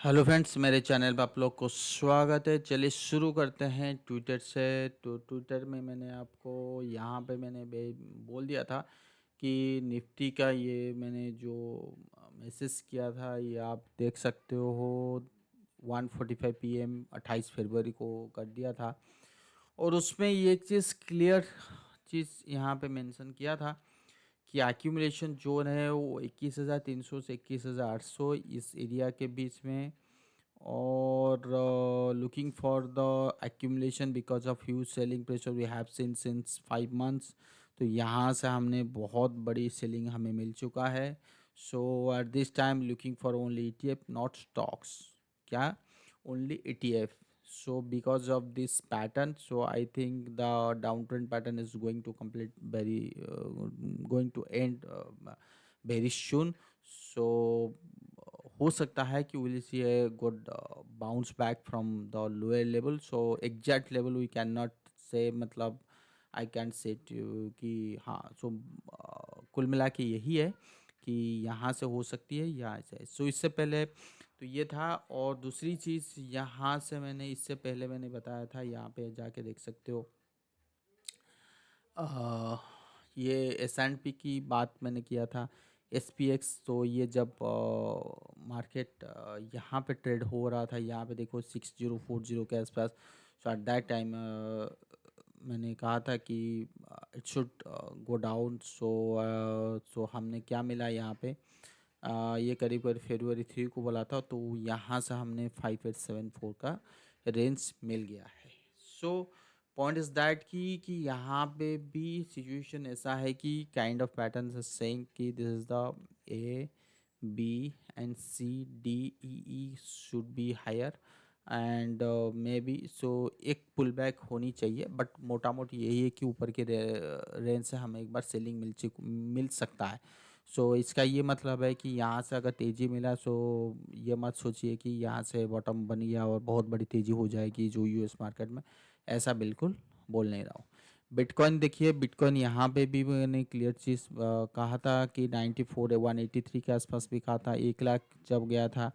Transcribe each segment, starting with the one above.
Hello friends, मेरे channel पे आप लोग को स्वागत है। चलिए शुरू करते हैं ट्विटर से। तो ट्विटर में मैंने आपको यहाँ पे बोल दिया था कि निफ्टी का ये मैंने जो मैसेज किया था ये आप देख सकते हो। 1:45 PM 28 फरवरी को कर दिया था और उसमें ये चीज़ यहाँ पे मेंशन किया था कि एक्यूमुलेशन जोन है वो 21,300 से 21,800 इस एरिया के बीच में। और looking for the accumulation because of huge selling pressure we have seen since 5 months. तो यहाँ से हमने बहुत बड़ी सेलिंग हमें मिल चुका है। So at this time looking for only ETF not stocks. क्या? Only ETF. So because of this pattern, so I think the downtrend pattern is going to complete going to end very soon. So हो सकता है कि will see a good bounce back from the lower level. So exact level we can not say, मतलब I can say to कि हाँ। सो कुल मिला के यही है कि यहाँ से हो सकती है या ऐसे। सो इससे पहले तो ये था। और दूसरी चीज़ यहाँ से मैंने इससे पहले मैंने बताया था, यहाँ पे जाके देख सकते हो। अ, ये S&P की बात मैंने किया था। SPX तो ये जब मार्केट यहाँ पे ट्रेड हो रहा था, यहाँ पे देखो 6040 के आसपास। सो एट दैट टाइम मैंने कहा था कि इट शुड गो डाउन। सो हमने क्या मिला यहाँ पे, ये करीब करीब February 3 को बोला था, तो यहाँ से हमने 5874 का रेंज मिल गया है। सो पॉइंट इज दैट कि यहाँ पे भी सिचुएशन ऐसा है कि काइंड ऑफ पैटर्न सेइंग कि this is the A B and C D E should be higher and maybe. So एक पुल बैक होनी चाहिए, बट मोटा मोटी यही है कि ऊपर के रेंज से हमें एक बार सेलिंग मिल सकता है। सो इसका ये मतलब है कि यहाँ से अगर तेज़ी मिला, सो ये मत सोचिए कि यहाँ से बॉटम बन गया और बहुत बड़ी तेज़ी हो जाएगी जो US मार्केट में। ऐसा बिल्कुल बोल नहीं रहा हूँ। बिटकॉइन देखिए, बिटकॉइन यहाँ पे भी मैंने क्लियर चीज़ कहा था कि 94 183 के आसपास भी कहा था। 1 लाख जब गया था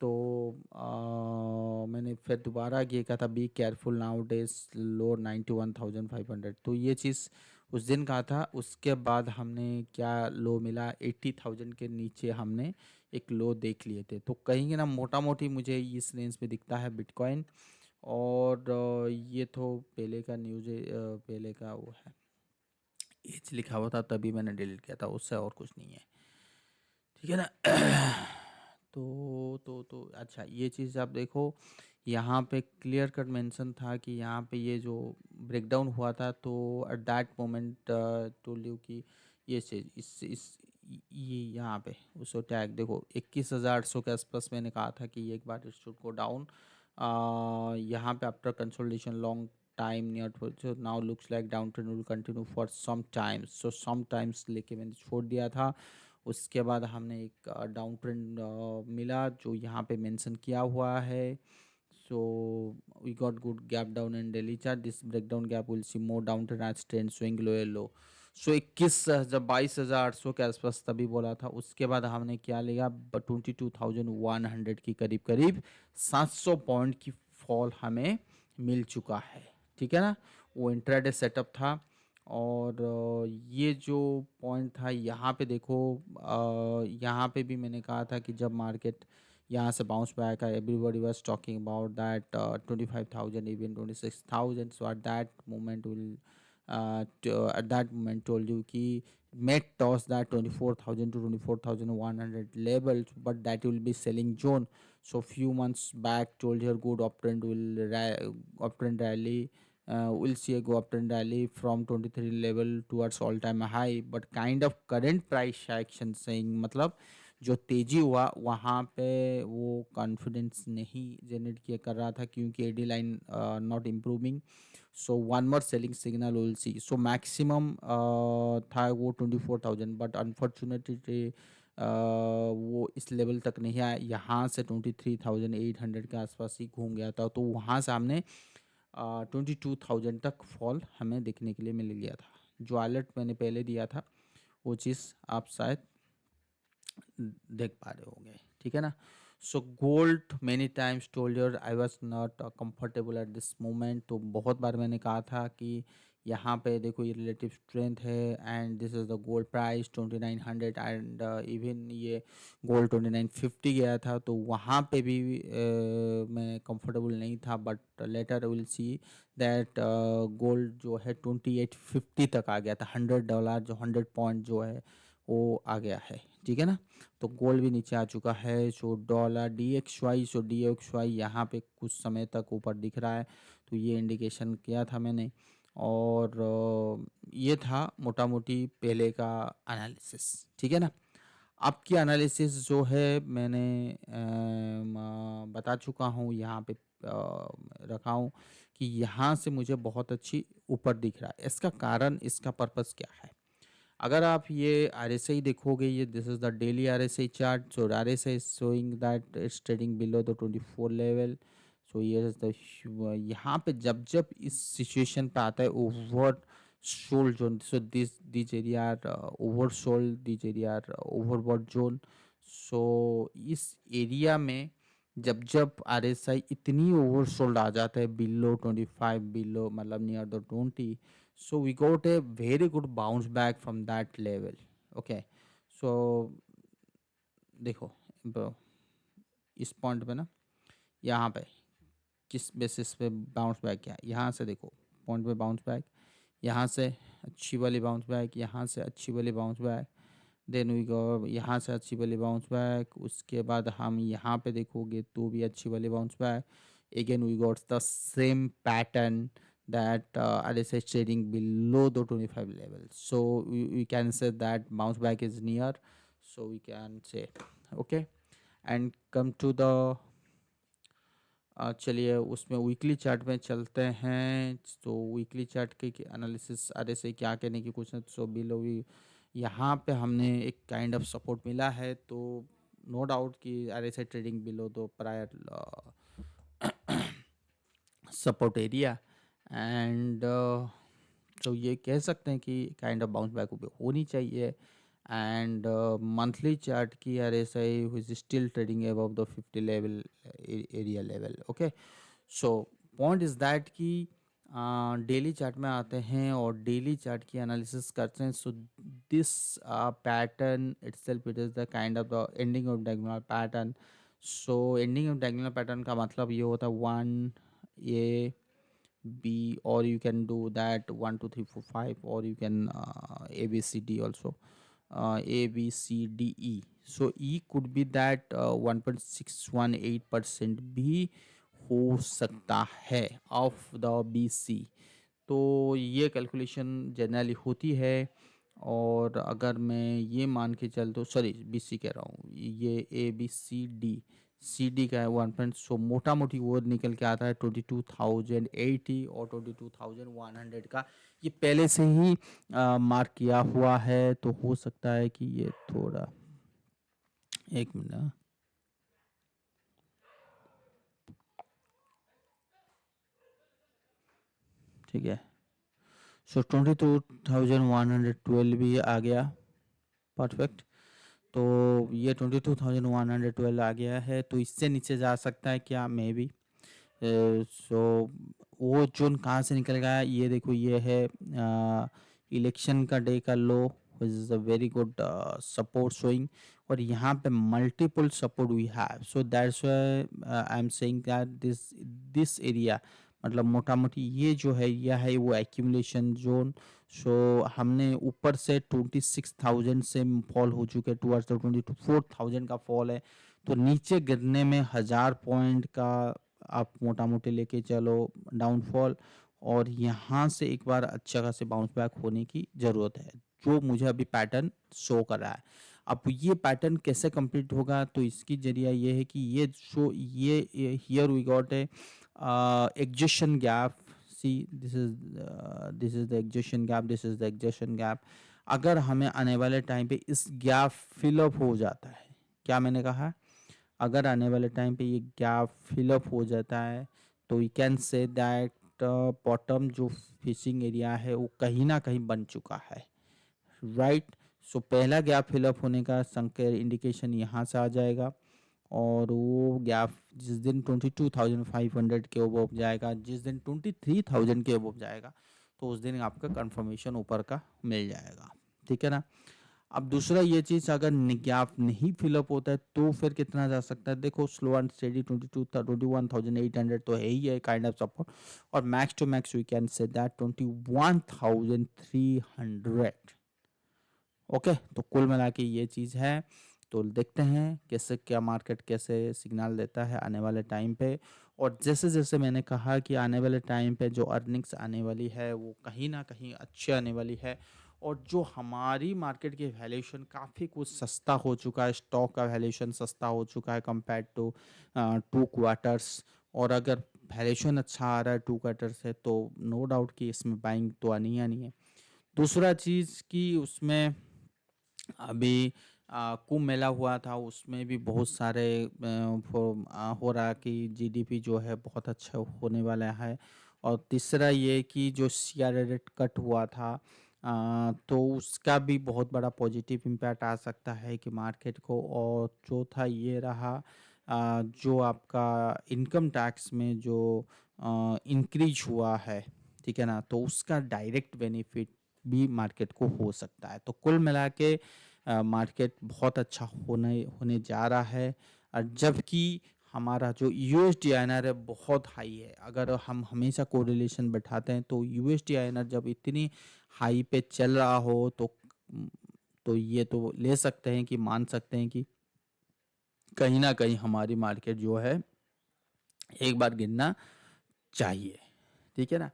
तो मैंने फिर दोबारा ये कहा था be careful now days lower 91,500। तो ये चीज़ उस दिन कहा था। उसके बाद हमने क्या लो मिला, 80,000 के नीचे हमने एक लो देख लिए थे। तो कहीं ना मोटा मोटी मुझे इस रेंज में दिखता है बिटकॉइन। और ये तो पहले का न्यूज़ पहले का वो है, एज लिखा हुआ था तभी मैंने डिलीट किया था, उससे और कुछ नहीं है। ठीक है ना। तो अच्छा, ये चीज़ आप देखो, यहाँ पे क्लियर कट मेंशन था कि यहाँ पे ये जो ब्रेकडाउन हुआ था, तो at that moment told you कि ये चीज़ इस ये यहाँ पे उसको टैग देखो 21,800 के आसपास मैंने कहा था कि एक बार इट शुड गो डाउन। यहाँ पे after consolidation long time near, so now looks like downtrend will continue for some times। so sometimes लेके मैंने छोड़ दिया था। उसके बाद हमने एक डाउन ट्रेंड मिला जो यहाँ पे मेंशन किया हुआ है। So we got good gap down in daily chart, this breakdown gap will see more down trend as trend swing lower low. So 22,800 के आसपास तभी बोला था। उसके बाद हमने क्या लिया, 22,100 की करीब करीब 700 पॉइंट की फॉल हमें मिल चुका है। ठीक है ना। वो इंट्राडे सेटअप था। और ये जो पॉइंट था यहाँ पे देखो, यहाँ पे भी मैंने कहा था कि जब मार्केट यहाँ से बाउंस बैक है, everybody was talking about that 25,000 even 26,000। So at that moment told you कि may toss that 24,000 to 24,100 levels, but that will be selling zone. So few months back told here good uptrend rally, we'll see a go uptrend rally from 23 level towards all time high, but kind of current price action saying मतलब जो तेजी हुआ वहाँ पे वो confidence नहीं generate किया कर रहा था, क्योंकि AD line not improving. So one more selling signal will see. So maximum था वो 24,000, बट अनफॉर्चुनेटली वो इस लेवल तक नहीं आया। यहाँ से 23,800 के आसपास ही घूम गया था, तो वहाँ से हमने 22,000 तक फॉल हमें देखने के लिए मिल गया था। जो अलर्ट मैंने पहले दिया था वो चीज़ आप शायद देख पा रहे होंगे। ठीक है ना। So gold many times told your I was not comfortable at this moment. तो बहुत बार मैंने कहा था कि यहाँ पे देखो ये रिलेटिव स्ट्रेंथ है and this is the gold price 2900 and even ये गोल्ड 2950 गया था, तो वहाँ पे भी मैं कंफर्टेबल नहीं था। But later will see that gold जो है 2850 तक आ गया था। $100 जो 100 पॉइंट जो है वो आ गया है, ठीक है ना। तो गोल्ड भी नीचे आ चुका है। सो डॉलर डी एक्स वाई यहाँ पे कुछ समय तक ऊपर दिख रहा है, तो ये इंडिकेशन किया था मैंने। और ये था मोटा मोटी पहले का एनालिसिस, ठीक है ना। आपकी एनालिसिस जो है मैंने बता चुका हूँ, यहाँ पे रखा हूँ कि यहाँ से मुझे बहुत अच्छी ऊपर दिख रहा है। इसका कारण, इसका पर्पस क्या है? अगर आप ये RSI देखोगे, ये this is the daily RSI chart. So RSI is showing that it's trading below the 24 level. So ये इज द, यहाँ पे जब जब इस सिचुएशन पे आता है over sold zone, so this area are over sold, this area are overbought zone. So इस एरिया में जब जब RSI इतनी ओवर सोल्ड आ जाता है बिलो 25, बिलो मतलब near the 20, so we got a very good bounce back from that level. Okay, so देखो ब- इस पॉइंट पे ना, यहाँ पे किस बेसिस पे बाउंस बैक किया, यहाँ से देखो पॉइंट पे बाउंस बैक, यहाँ से अच्छी वाली बाउंस बैक, यहाँ से अच्छी वाली bounce back, then we go यहाँ से अच्छी वाली बाउंस बैक। उसके बाद हम यहाँ पे देखोगे तो भी अच्छी वाली bounce back. again we got the same pattern that RSI is trading below the 25 level, so we can say that bounce back is near, so we can say okay। and come to the चलिए उसमें weekly chart में चलते हैं। तो weekly chart के analysis RSI क्या कहने की कुछ, सो बिलो भी यहाँ पे हमने एक काइंड ऑफ सपोर्ट मिला है, तो नो डाउट कि RSI ट्रेडिंग बिलो दो प्रायर सपोर्ट एरिया। एंड तो ये कह सकते हैं कि काइंड ऑफ बाउंस बैक होनी चाहिए। एंड मंथली चार्ट की RSI which still trading above the 50 level area level. Okay, so point is that कि डेली चार्ट में आते हैं और डेली चार्ट की एनालिसिस करते हैं। So this pattern itself it is the kind of the ending of diagonal pattern. So ending of diagonal pattern का मतलब ये होता है 1 B, or you can do that 1 2 3 4 5, or you can A B C D also, A B C D E. So E could be that 1.618% भी हो सकता है of the BC। तो ये कैलकुलेशन जनरली होती है। और अगर मैं ये मान के चल, तो सॉरी BC कह रहा हूँ, ये ABCD का है 1 सो मोटा मोटी वो निकल के आता है 22,080 और 22,100 का। ये पहले से ही मार्क किया हुआ है, तो हो सकता है कि ये थोड़ा, एक मिनट, ठीक है। सो 22,112 भी आ गया, परफेक्ट। तो ये 22,112 आ गया है, तो इससे नीचे जा सकता है क्या, मे बी। सो वो जोन कहाँ से निकल गया, ये देखो, ये है इलेक्शन का डे का low, which is a very good support showing. और यहाँ पे multiple support we have, so that's I am saying that this area, मतलब मोटा मोटी ये जो है, यह है वो एक्यूमुलेशन जोन। सो हमने ऊपर से 26,000 से फॉल हो चुके, टूवर्ड्स द 24,000 का फॉल है। तो नीचे गिरने में 1000 पॉइंट का आप मोटा मोटी लेके चलो डाउनफॉल, और यहाँ से एक बार अच्छा खासे बाउंस बैक होने की ज़रूरत है, जो मुझे अभी पैटर्न शो कर रहा है। अब ये पैटर्न कैसे कंप्लीट होगा, तो इसकी जरिया ये है कि ये शो, ये here we got a exhaustion gap. See this is the exhaustion gap, this is the exhaustion gap. अगर हमें आने वाले टाइम पे इस गैप फिलअप हो जाता है, क्या मैंने कहा, अगर आने वाले टाइम पे ये गैप फिलअप हो जाता है, तो we can say that bottom जो फिशिंग एरिया है वो कहीं ना कहीं बन चुका है, राइट। सो पहला गैप फिलअप होने का संकेत इंडिकेशन यहाँ से आ जाएगा। और वो गैप जिस दिन 22,500 के अबव जाएगा, जिस दिन 23,000 के अबव जाएगा, तो उस दिन आपका कंफर्मेशन ऊपर का मिल जाएगा, ठीक है ना। अब दूसरा ये चीज़, अगर गैप नहीं फिलअप होता है तो फिर कितना जा सकता है। देखो स्लो एंड स्टेडी 21,800 तो है ही है काइंड ऑफ सपोर्ट, और max to max we can say that 21,300। Okay, तो कुल मिला के ये चीज़ है। तो देखते हैं कैसे क्या मार्केट कैसे सिग्नल देता है आने वाले टाइम पे। और जैसे जैसे मैंने कहा कि आने वाले टाइम पे जो अर्निंग्स आने वाली है वो कहीं ना कहीं अच्छी आने वाली है, और जो हमारी मार्केट की वैल्यूएशन काफ़ी कुछ सस्ता हो चुका है, स्टॉक का वैल्यूएशन सस्ता हो चुका है कंपेयर टू 2 क्वार्टर्स। और अगर वैल्यूएशन अच्छा आ रहा है 2 क्वार्टर से, तो नो डाउट कि इसमें बाइंग तो आनी ही आनी है। दूसरा चीज़ कि उसमें अभी कुंभ मेला हुआ था, उसमें भी बहुत सारे हो रहा कि जीडीपी जो है बहुत अच्छा होने वाला है। और तीसरा ये कि जो सीआर रेट कट हुआ था, तो उसका भी बहुत बड़ा पॉजिटिव इम्पैक्ट आ सकता है कि मार्केट को। और चौथा ये रहा, जो आपका इनकम टैक्स में जो इंक्रीज हुआ है, ठीक है ना, तो उसका डायरेक्ट बेनिफिट भी मार्केट को हो सकता है। तो कुल मिला के मार्केट बहुत अच्छा होने होने जा रहा है। और जबकि हमारा जो यूएसडी आईएनआर है बहुत हाई है। अगर हम हमेशा कोरिलेशन बैठाते हैं तो यूएसडी आईएनआर जब इतनी हाई पे चल रहा हो, तो ये तो ले सकते हैं कि मान सकते हैं कि कहीं ना कहीं हमारी मार्केट जो है एक बार गिरना चाहिए, ठीक है ना।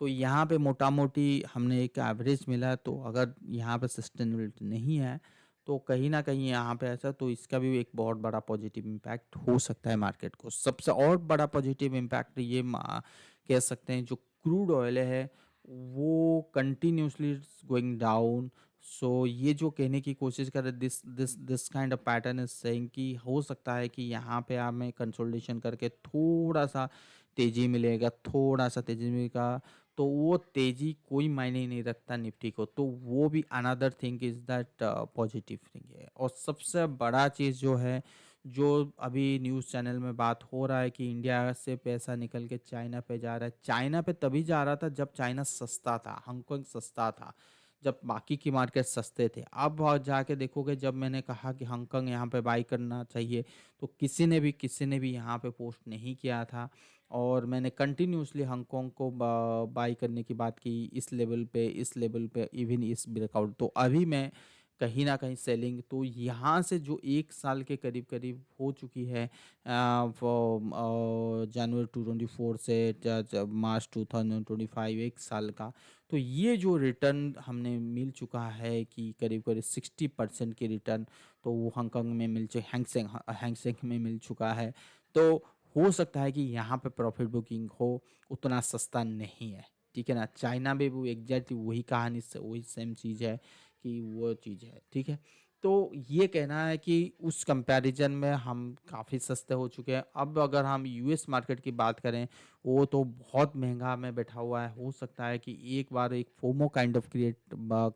तो यहाँ पे मोटा मोटी हमने एक एवरेज मिला, तो अगर यहाँ पे सस्टेनेबिलिटी नहीं है तो कहीं ना कहीं यहाँ पे ऐसा, तो इसका भी एक बहुत बड़ा पॉजिटिव इम्पैक्ट हो सकता है मार्केट को। सबसे और बड़ा पॉजिटिव इम्पैक्ट ये कह सकते हैं, जो क्रूड ऑयल है वो कंटिन्यूसली गोइंग डाउन। सो ये जो कहने की कोशिश कर रहे, this this this kind of pattern is saying कि हो सकता है कि यहाँ पे हमें कंसोलिडेशन करके थोड़ा सा तेजी मिलेगा, थोड़ा सा तेजी मिलेगा। तो वो तेजी कोई मायने नहीं रखता निफ्टी को, तो वो भी another thing is that positive thing है। और सबसे बड़ा चीज़ जो है, जो अभी न्यूज़ चैनल में बात हो रहा है कि इंडिया से पैसा निकल के चाइना पे जा रहा है। चाइना पे तभी जा रहा था जब चाइना सस्ता था, हांगकांग सस्ता था, जब बाकी की मार्केट सस्ते थे। अब जाके देखोगे, जब मैंने कहा कि हांगकांग यहाँ पे बाई करना चाहिए, तो किसी ने भी यहाँ पे पोस्ट नहीं किया था। और मैंने कंटिन्यूसली हांगकांग को बाई करने की बात की, इस लेवल पे इवन इस ब्रेकआउट। तो अभी मैं कहीं ना कहीं सेलिंग, तो यहाँ से जो 1 साल के करीब करीब हो चुकी है, जनवरी 2024 से मार्च 2025, 1 साल का। तो ये जो रिटर्न हमने मिल चुका है कि करीब करीब 60% की रिटर्न, तो वो हांगकांग में हैंगसेंग में मिल चुका है। तो हो सकता है कि यहाँ पे प्रॉफिट बुकिंग हो, उतना सस्ता नहीं है, ठीक है ना। चाइना में भी एग्जैक्टली वही कहानी से वही सेम चीज़ है कि वो चीज़ है, ठीक है। तो ये कहना है कि उस कंपैरिजन में हम काफ़ी सस्ते हो चुके हैं। अब अगर हम यूएस मार्केट की बात करें, वो तो बहुत महंगा में बैठा हुआ है। हो सकता है कि एक बार एक फोमो काइंड ऑफ क्रिएट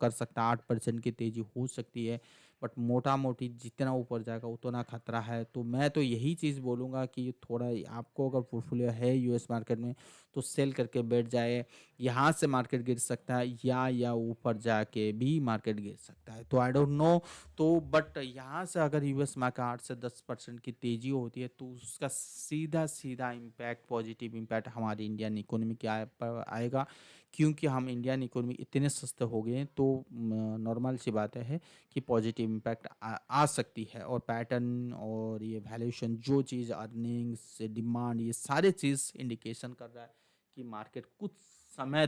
कर सकता है, 8% की तेज़ी हो सकती है। बट मोटा मोटी जितना ऊपर जाएगा उतना खतरा है। तो मैं तो यही चीज़ बोलूँगा कि थोड़ा आपको अगर पोर्टफोलियो है यूएस मार्केट में, तो सेल करके बैठ जाए। यहाँ से मार्केट गिर सकता है, या ऊपर जाके भी मार्केट गिर सकता है, तो आई डोंट नो। तो बट यहाँ से अगर यूएस मार्केट 8 से 10% की तेजी होती है, तो उसका सीधा सीधा इम्पैक्ट, पॉजिटिव इम्पैक्ट हमारी इंडियन इकोनॉमी के पर आएगा। क्योंकि हम इंडियन इकोनॉमी इतने सस्ते हो गए हैं, तो नॉर्मल सी बात है कि पॉजिटिव इम्पैक्ट आ सकती है। और पैटर्न और ये वैल्यूएशन, जो चीज़ अर्निंग्स, डिमांड, ये सारे चीज़ इंडिकेशन कर रहा है कि मार्केट कुछ समय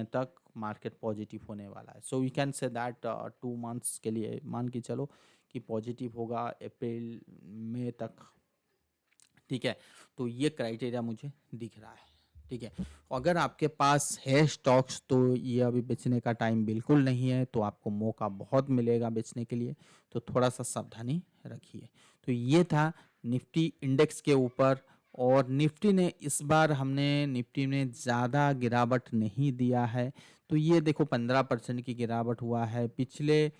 तक मार्केट पॉजिटिव होने वाला है। So we can say that 2 months के लिए मान के चलो कि पॉजिटिव होगा अप्रैल मई तक, ठीक है। तो ये क्राइटेरिया मुझे दिख रहा है, ठीक है। अगर आपके पास है स्टॉक्स, तो ये अभी बेचने का टाइम बिल्कुल नहीं है, तो आपको मौका बहुत मिलेगा बेचने के लिए, तो थोड़ा सा सावधानी रखिए। तो ये था निफ्टी इंडेक्स के ऊपर। और निफ्टी ने इस बार हमने निफ्टी में ज़्यादा गिरावट नहीं दिया है। तो ये देखो 15% की गिरावट हुआ है। पिछले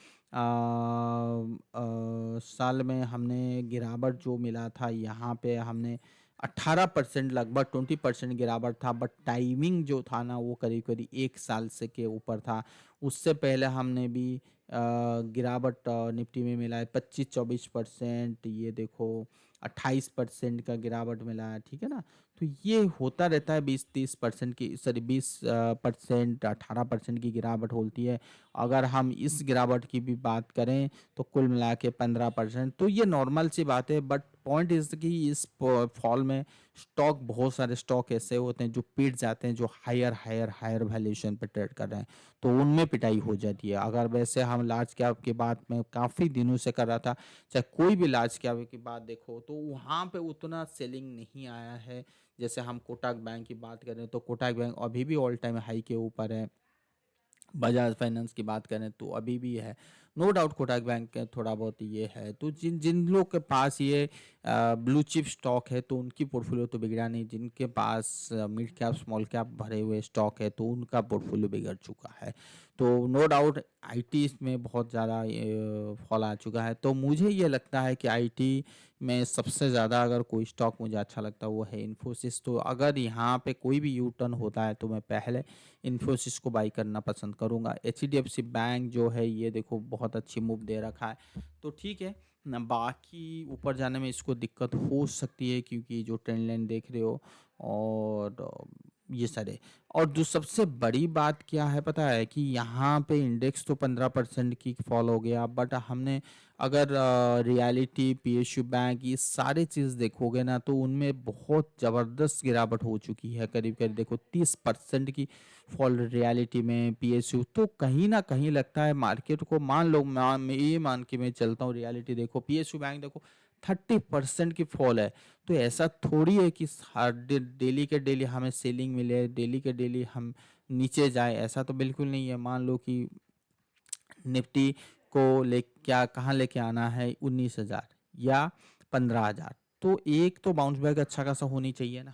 साल में हमने गिरावट जो मिला था यहाँ पे हमने 18% लगभग 20% गिरावट था, बट टाइमिंग जो था ना वो करीब करीब 1 साल से के ऊपर था। उससे पहले हमने भी गिरावट निफ्टी में मिला है 25-24%, ये देखो 28% का गिरावट मिला है, ठीक है ना। तो ये होता रहता है 20-30% की, सॉरी 20% 18% की गिरावट होती है। अगर हम इस गिरावट की भी बात करें तो कुल मिला के 15%, तो ये नॉर्मल सी बात है। बट पॉइंट इज कि इस फॉल में स्टॉक, बहुत सारे स्टॉक ऐसे होते हैं जो पिट जाते हैं, जो हायर हायर हायर वैल्यूएशन पे ट्रेड कर रहे हैं, तो उनमें पिटाई हो जाती है। अगर वैसे हम लार्ज कैप की बात में काफ़ी दिनों से कर रहा था, चाहे कोई भी लार्ज कैप की बात देखो, तो वहाँ पे उतना सेलिंग नहीं आया है। जैसे हम कोटक बैंक की बात करें तो कोटक बैंक अभी भी ऑल टाइम हाई के ऊपर है। बजाज फाइनेंस की बात करें तो अभी भी है। नो डाउट कोटक बैंक के थोड़ा बहुत ये है। तो जिन जिन लोग के पास ये ब्लू चिप स्टॉक है तो उनकी पोर्टफोलियो तो बिगड़ा नहीं, जिनके पास मिड कैप स्मॉल कैप भरे हुए स्टॉक है तो उनका पोर्टफोलियो बिगड़ चुका है। तो नो डाउट आईटी में बहुत ज़्यादा फॉल आ चुका है। तो मुझे ये लगता है कि आईटी में सबसे ज़्यादा अगर कोई स्टॉक मुझे अच्छा लगता है वो है इन्फोसिस। तो अगर यहाँ पे कोई भी यू टर्न होता है तो मैं पहले इन्फोसिस को बाई करना पसंद करूंगा। एचडीएफसी बैंक जो है ये देखो बहुत अच्छी मूव दे रखा है, तो ठीक है ना। बाकी ऊपर जाने में इसको दिक्कत हो सकती है क्योंकि जो ट्रेंड लाइन देख रहे हो, और ये सारे। और जो सबसे बड़ी बात क्या है पता है कि यहाँ पे इंडेक्स तो 15% की फॉल हो गया, बट हमने अगर रियलिटी, पीएसयू बैंक, ये सारे चीज़ देखोगे ना तो उनमें बहुत ज़बरदस्त गिरावट हो चुकी है। करीब करीब देखो 30% की फॉल रियलिटी में, पीएसयू। तो कहीं ना कहीं लगता है मार्केट को, मान लो मैं ये मान के मैं चलता हूँ, रियलिटी देखो, पीएसयू बैंक देखो 30% की फॉल है। तो ऐसा थोड़ी है कि हर डेली के डेली हमें सेलिंग मिले, डेली के डेली हम नीचे जाए, ऐसा तो बिल्कुल नहीं है। मान लो कि निफ्टी को ले क्या कहाँ लेके आना है, 19,000 या 15,000, तो एक तो बाउंस बैक अच्छा खासा होनी चाहिए ना,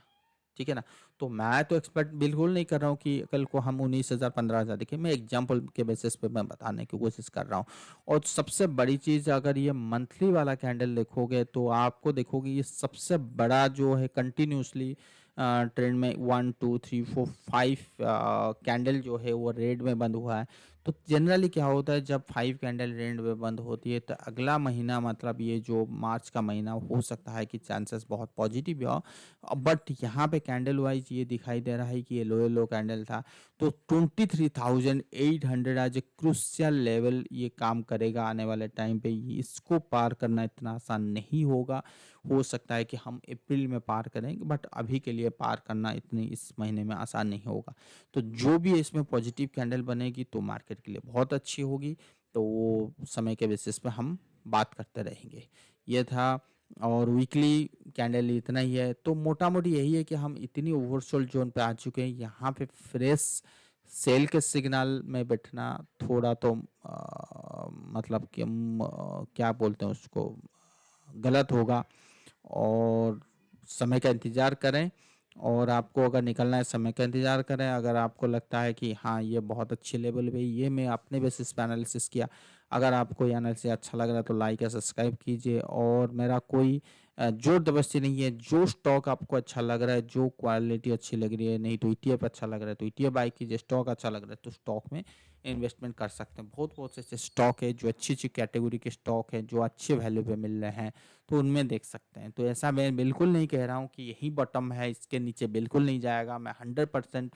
ठीक है ना। तो मैं तो एक्सपेक्ट बिल्कुल नहीं कर रहा हूँ कि कल को हम 19,000 15,000 देखें। मैं एग्जाम्पल के बेसिस पे मैं बताने की कोशिश कर रहा हूँ। और सबसे बड़ी चीज़, अगर ये मंथली वाला कैंडल देखोगे तो आपको देखोगे ये सबसे बड़ा जो है कंटिन्यूसली ट्रेंड में 1 2 3 4 5 कैंडल जो है वो रेड में बंद हुआ है। तो जनरली क्या होता है, जब 5 कैंडल रेड में बंद होती है तो अगला महीना, मतलब ये जो मार्च का महीना, हो सकता है कि चांसेस बहुत पॉजिटिव हो। बट यहाँ पे कैंडल वाइज ये दिखाई दे रहा है कि ये लो कैंडल था। तो 23,800 एज ए क्रूशियल लेवल ये काम करेगा आने वाले टाइम पे। इसको पार करना इतना आसान नहीं होगा। हो सकता है कि हम अप्रैल में पार करेंगे, बट अभी के लिए पार करना इतनी इस महीने में आसान नहीं होगा। तो जो भी इसमें पॉजिटिव कैंडल बनेगी तो मार्केट के लिए बहुत अच्छी होगी। तो वो समय के बेसिस पे हम बात करते रहेंगे। ये था। और वीकली कैंडल इतना ही है। तो मोटा मोटी यही है कि हम इतनी ओवरसोल्ड जोन पे आ चुके हैं, यहाँ पे फ्रेश सेल के सिग्नल में बैठना थोड़ा तो मतलब कि हम क्या बोलते हैं उसको, गलत होगा। और समय का इंतज़ार करें। और आपको अगर निकलना है, समय का इंतज़ार करें। अगर आपको लगता है कि हाँ ये बहुत अच्छी लेवल पे, ये मैं अपने बेसिस पे एनालिसिस किया, अगर आपको ये एनालिसिस अच्छा लग रहा है तो लाइक या सब्सक्राइब कीजिए। और मेरा कोई जोर जबरदस्ती नहीं है। जो स्टॉक आपको अच्छा लग रहा है, जो क्वालिटी अच्छी लग रही है, नहीं तो ईटीएफ अच्छा लग रहा है तो ईटीएफ बाई कीजिए, स्टॉक अच्छा लग रहा है तो स्टॉक में इन्वेस्टमेंट कर सकते हैं। बहुत बहुत से ऐसे स्टॉक है जो अच्छी अच्छी कैटेगरी के स्टॉक है, जो अच्छे वैल्यू पे मिल रहे हैं, तो उनमें देख सकते हैं। तो ऐसा मैं बिल्कुल नहीं कह रहा हूँ कि यही बॉटम है, इसके नीचे बिल्कुल नहीं जाएगा। मैं 100%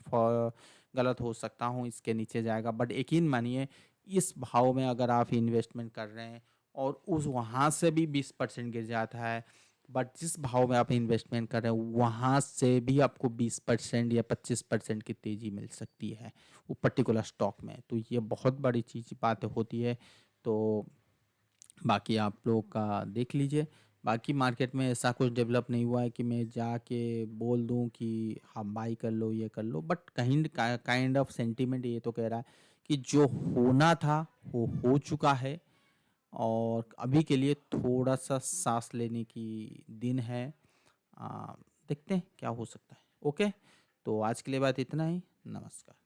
गलत हो सकता हूँ, इसके नीचे जाएगा। बट यकीन मानिए, इस भाव में अगर आप इन्वेस्टमेंट कर रहे हैं और उस वहाँ से भी 20% गिर जाता है, बट जिस भाव में आप इन्वेस्टमेंट कर रहे हैं वहाँ से भी आपको 20% या 25% की तेज़ी मिल सकती है वो पर्टिकुलर स्टॉक में। तो ये बहुत बड़ी चीज़ बातें होती है। तो बाकी आप लोग का देख लीजिए। बाकी मार्केट में ऐसा कुछ डेवलप नहीं हुआ है कि मैं जाके बोल दूं कि हम बाई कर लो, ये कर लो। बट कहीं काइंड ऑफ सेंटीमेंट ये तो कह रहा है कि जो होना था वो हो चुका है। और अभी के लिए थोड़ा सा सांस लेने की दिन है। आ, देखते हैं क्या हो सकता है। ओके, तो आज के लिए बात इतना ही। नमस्कार।